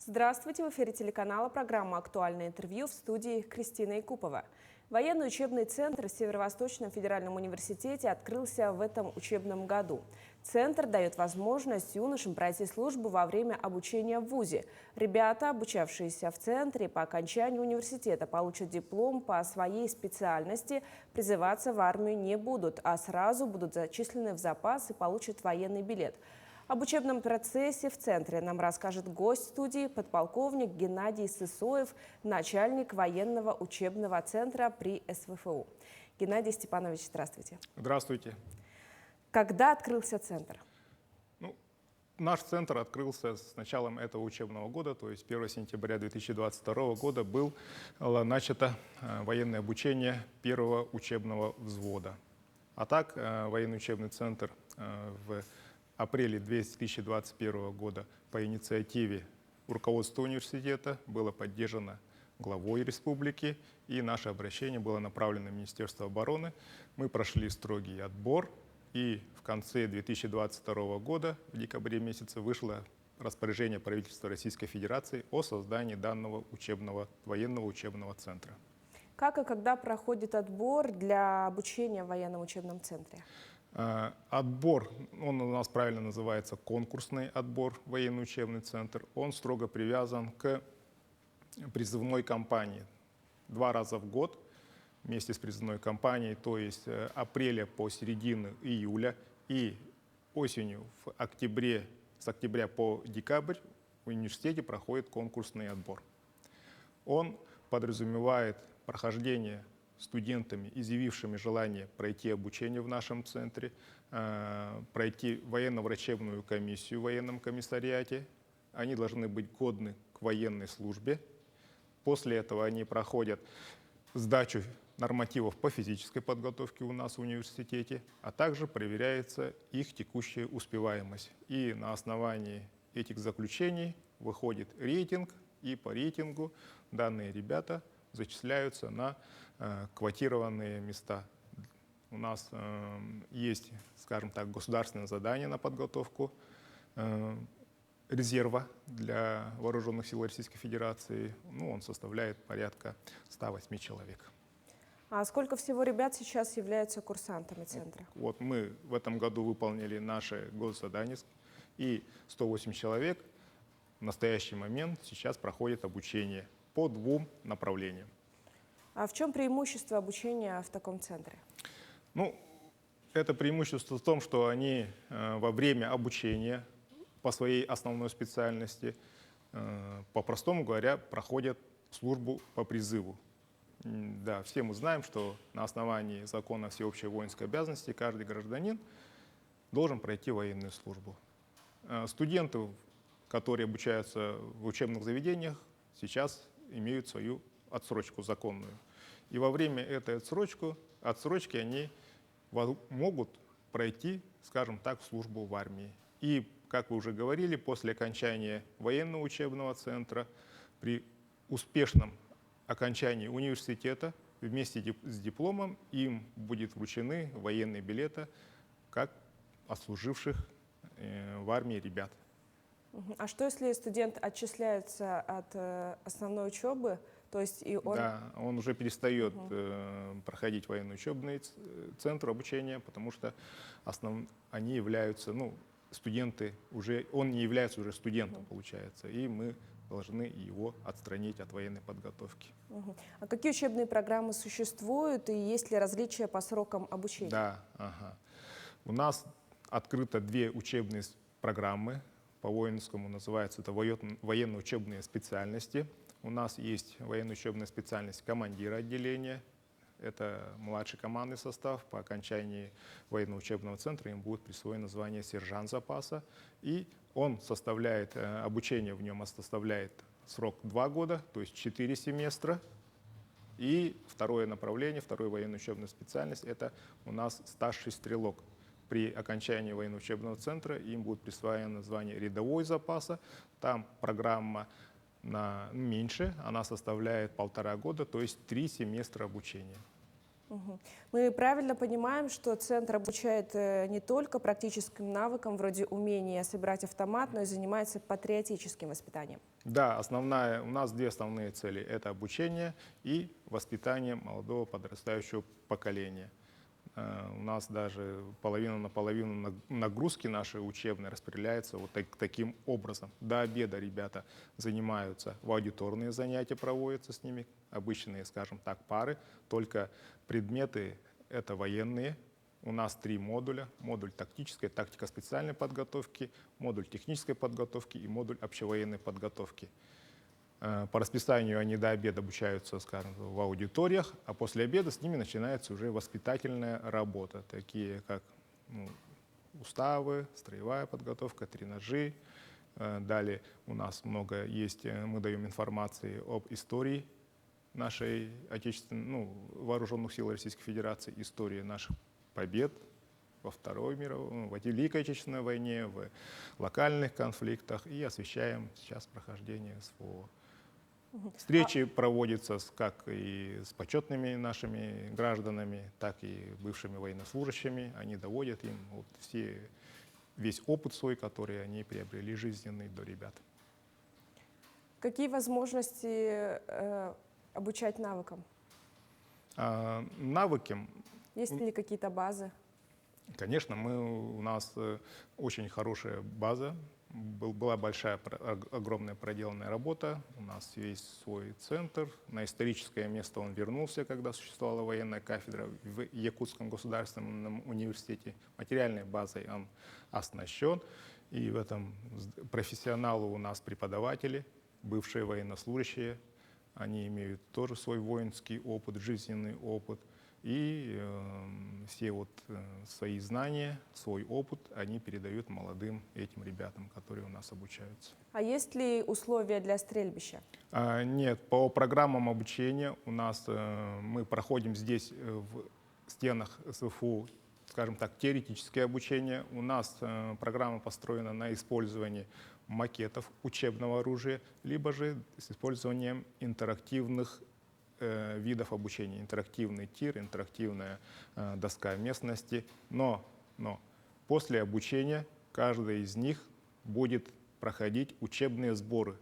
Здравствуйте! В эфире телеканала программа «Актуальное интервью», в студии Кристина Якупова. Военный учебный центр в Северо-Восточном федеральном университете открылся в этом учебном году. Центр дает возможность юношам пройти службу во время обучения в ВУЗе. Ребята, обучавшиеся в центре, по окончанию университета получат диплом по своей специальности, призываться в армию не будут, а сразу будут зачислены в запас и получат военный билет. Об учебном процессе в центре нам расскажет гость студии, подполковник Геннадий Сысоев, начальник военного учебного центра при СВФУ. Геннадий Степанович, здравствуйте. Здравствуйте. Когда открылся центр? Наш центр открылся с началом этого учебного года, то есть 1 сентября 2022 года было начато военное обучение первого учебного взвода. А так, военный учебный центр в апреле 2021 года по инициативе руководства университета было поддержано главой республики, и наше обращение было направлено в Министерство обороны. Мы прошли строгий отбор, и в конце 2022 года, в декабре месяце, вышло распоряжение правительства Российской Федерации о создании данного военного учебного центра. Как и когда проходит отбор для обучения в военном учебном центре? Отбор, он у нас правильно называется конкурсный отбор, военный учебный центр. Он строго привязан к призывной кампании. 2 раза в год вместе с призывной кампанией, то есть с апреля по середину июля и осенью с октября по декабрь в университете проходит конкурсный отбор. Он подразумевает прохождение студентами, изъявившими желание пройти обучение в нашем центре, пройти военно-врачебную комиссию в военном комиссариате. Они должны быть годны к военной службе. После этого они проходят сдачу нормативов по физической подготовке у нас в университете, а также проверяется их текущая успеваемость. И на основании этих заключений выходит рейтинг, и по рейтингу данные ребята зачисляются на квотированные места. У нас есть, скажем так, государственное задание на подготовку резерва для вооруженных сил Российской Федерации. Он составляет порядка 108 человек. А сколько всего ребят сейчас являются курсантами центра? Вот мы в этом году выполнили наше госзадание, и 108 человек в настоящий момент сейчас проходят обучение по 2 направлениям. А в чем преимущество обучения в таком центре? Это преимущество в том, что они во время обучения по своей основной специальности, по-простому говоря, проходят службу по призыву. Да, все мы знаем, что на основании закона всеобщей воинской обязанности каждый гражданин должен пройти военную службу. Студенты, которые обучаются в учебных заведениях, сейчас имеют свою отсрочку законную. И во время этой отсрочки они могут пройти, скажем так, службу в армии. И, как вы уже говорили, после окончания военного учебного центра, при успешном окончании университета, вместе с дипломом им будет вручены военные билеты, как отслуживших в армии ребят. А что, если студент отчисляется от основной учебы? То есть он уже перестает проходить военный учебный центр обучения, потому что они являются, студенты он не является уже студентом, получается, и мы должны его отстранить от военной подготовки. А какие учебные программы существуют и есть ли различия по срокам обучения? У нас открыто 2 учебные программы, по-воинскому называются это военно-учебные специальности. У нас есть военно-учебная специальность командира отделения. Это младший командный состав. По окончании военного учебного центра им будет присвоено звание сержант запаса. И обучение в нем составляет срок 2 года, то есть 4 семестра. И второе направление, вторая военно-учебная специальность, это у нас старший стрелок. При окончании военного учебного центра им будет присвоено звание рядовой запаса. Там программа меньше, она составляет 1,5 года, то есть 3 семестра обучения. Мгм. Мы правильно понимаем, что центр обучает не только практическим навыкам, вроде умения собирать автомат, но и занимается патриотическим воспитанием. Да, у нас две основные цели. Это обучение и воспитание молодого подрастающего поколения. У нас даже половина на половину нагрузки нашей учебной распределяется вот таким образом. До обеда ребята занимаются, в аудиторные занятия проводятся с ними, обычные, скажем так, пары, только предметы это военные. У нас 3 модуля. Модуль тактической, тактика специальной подготовки, модуль технической подготовки и модуль общевоенной подготовки. По расписанию они до обеда обучаются, скажем, в аудиториях, а после обеда с ними начинается уже воспитательная работа, такие как уставы, строевая подготовка, тренажи. Далее у нас много есть, мы даем информации об истории нашей отечественной, вооруженных сил Российской Федерации, истории наших побед во Второй мировой, в Великой Отечественной войне, в локальных конфликтах и освещаем сейчас прохождение СВО. Встречи проводятся как и с почетными нашими гражданами, так и бывшими военнослужащими. Они доводят им весь опыт свой, который они приобрели жизненный до ребят. Какие возможности обучать навыкам? Навыки, Есть ли какие-то базы? конечно, у нас очень хорошая база. Была большая, огромная проделанная работа. У нас есть свой центр. На историческое место он вернулся, когда существовала военная кафедра в Якутском государственном университете. Материальной базой он оснащен. И в этом профессионалы у нас преподаватели, бывшие военнослужащие. Они имеют тоже свой воинский опыт, жизненный опыт. И все свои знания, свой опыт они передают молодым этим ребятам, которые у нас обучаются. А есть ли условия для стрельбища? Нет, по программам обучения у нас мы проходим здесь в стенах СФУ, скажем так, теоретическое обучение. У нас программа построена на использовании макетов учебного оружия, либо же с использованием интерактивных видов обучения. Интерактивный тир, интерактивная доска местности. Но после обучения каждый из них будет проходить учебные сборы.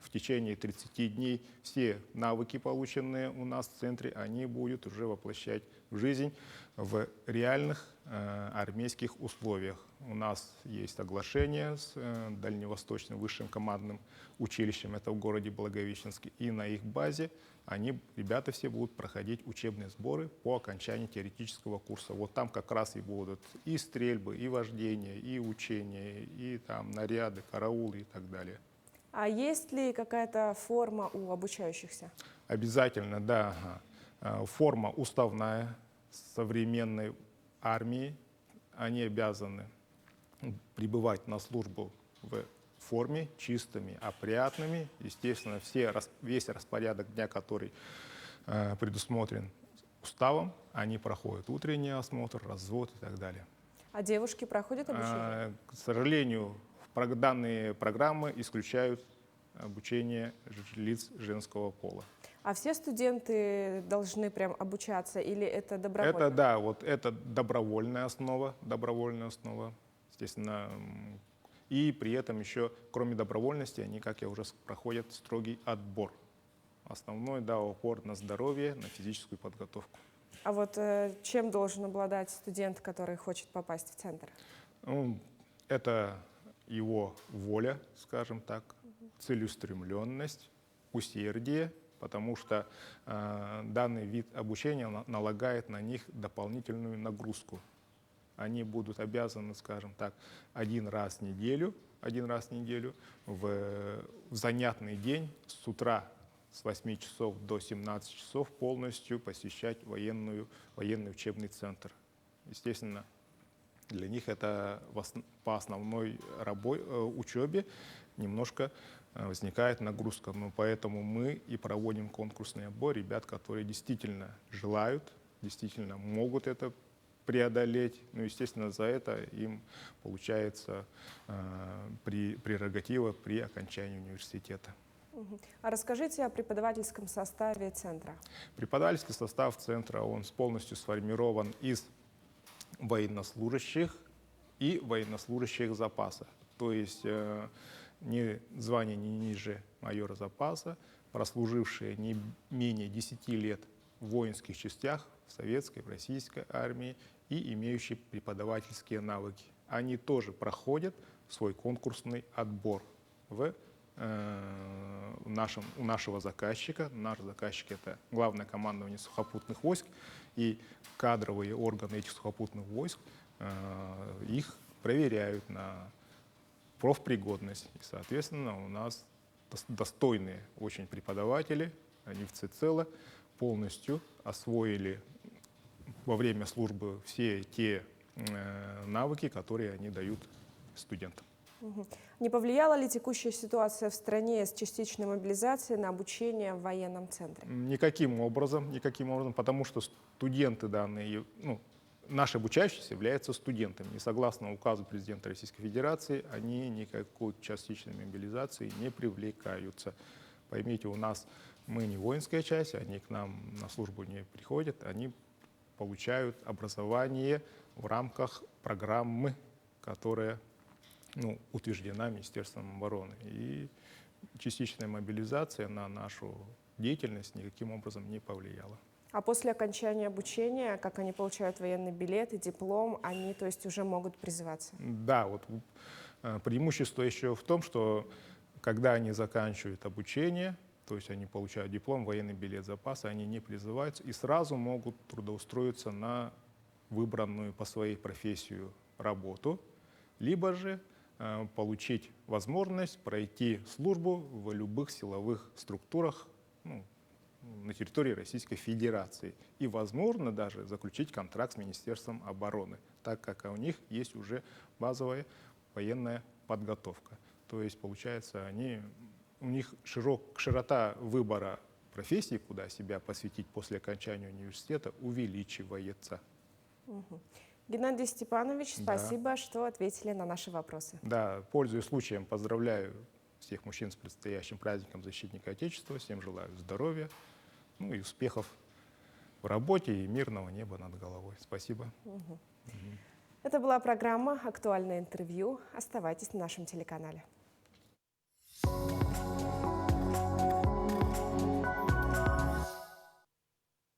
В течение 30 дней все навыки, полученные у нас в центре, они будут уже воплощать в жизнь в реальных армейских условиях. У нас есть соглашение с Дальневосточным высшим командным училищем, это в городе Благовещенске, и на их базе ребята все будут проходить учебные сборы по окончании теоретического курса. Вот там как раз и будут и стрельбы, и вождение, и учения, и там наряды, караулы и так далее. А есть ли какая-то форма у обучающихся? Обязательно, да. Форма уставная современной армии. Они обязаны прибывать на службу в форме, чистыми, опрятными. Естественно, весь распорядок дня, который предусмотрен уставом, они проходят утренний осмотр, развод и так далее. А девушки проходят обучение? К сожалению, данные программы исключают обучение лиц женского пола. А все студенты должны прям обучаться или это добровольно? Это, да, это добровольная основа, естественно. И при этом еще, кроме добровольности, они, как я уже проходят строгий отбор. Основной, да, упор на здоровье, на физическую подготовку. А вот чем должен обладать студент, который хочет попасть в центр? Это его воля, скажем так, целеустремленность, усердие, потому что данный вид обучения налагает на них дополнительную нагрузку. Они будут обязаны, скажем так, один раз в неделю в занятный день с утра с 8 часов до 17 часов полностью посещать военный учебный центр. Естественно, для них это по основной учебе немножко возникает нагрузка. Но поэтому мы и проводим конкурсный отбор ребят, которые действительно желают, действительно могут это преодолеть. Ну, естественно, за это им получается прерогатива при окончании университета. А расскажите о преподавательском составе центра. Преподавательский состав центра, он полностью сформирован из военнослужащих и военнослужащих запаса. То есть звание не ниже майора запаса, прослужившие не менее 10 лет в воинских частях, в советской, в российской армии и имеющие преподавательские навыки. Они тоже проходят свой конкурсный отбор у нашего заказчика. Наш заказчик — это Главное командование сухопутных войск, и кадровые органы этих сухопутных войск их проверяют на профпригодность. И, соответственно, у нас достойные очень преподаватели, они всецело полностью освоили во время службы все те навыки, которые они дают студентам. Не повлияла ли текущая ситуация в стране с частичной мобилизацией на обучение в военном центре? Никаким образом, потому что студенты данные, наши обучающиеся являются студентами. И согласно указу президента Российской Федерации, они никакой частичной мобилизации не привлекаются. Поймите, мы не воинская часть, они к нам на службу не приходят, они получают образование в рамках программы, которая утверждена Министерством обороны. И частичная мобилизация на нашу деятельность никаким образом не повлияла. А после окончания обучения, как они получают военный билет и диплом, они, то есть, уже могут призываться? Да, преимущество еще в том, что когда они заканчивают обучение, то есть они получают диплом, военный билет запаса, они не призываются и сразу могут трудоустроиться на выбранную по своей профессии работу, либо же получить возможность пройти службу в любых силовых структурах на территории Российской Федерации и, возможно, даже заключить контракт с Министерством обороны, так как у них есть уже базовая военная подготовка. То есть, получается, у них широта выбора профессий, куда себя посвятить после окончания университета, увеличивается. Геннадий Степанович, спасибо, что ответили на наши вопросы. Да, пользуясь случаем, поздравляю всех мужчин с предстоящим праздником Защитника Отечества. Всем желаю здоровья, и успехов в работе и мирного неба над головой. Спасибо. Это была программа «Актуальное интервью». Оставайтесь на нашем телеканале.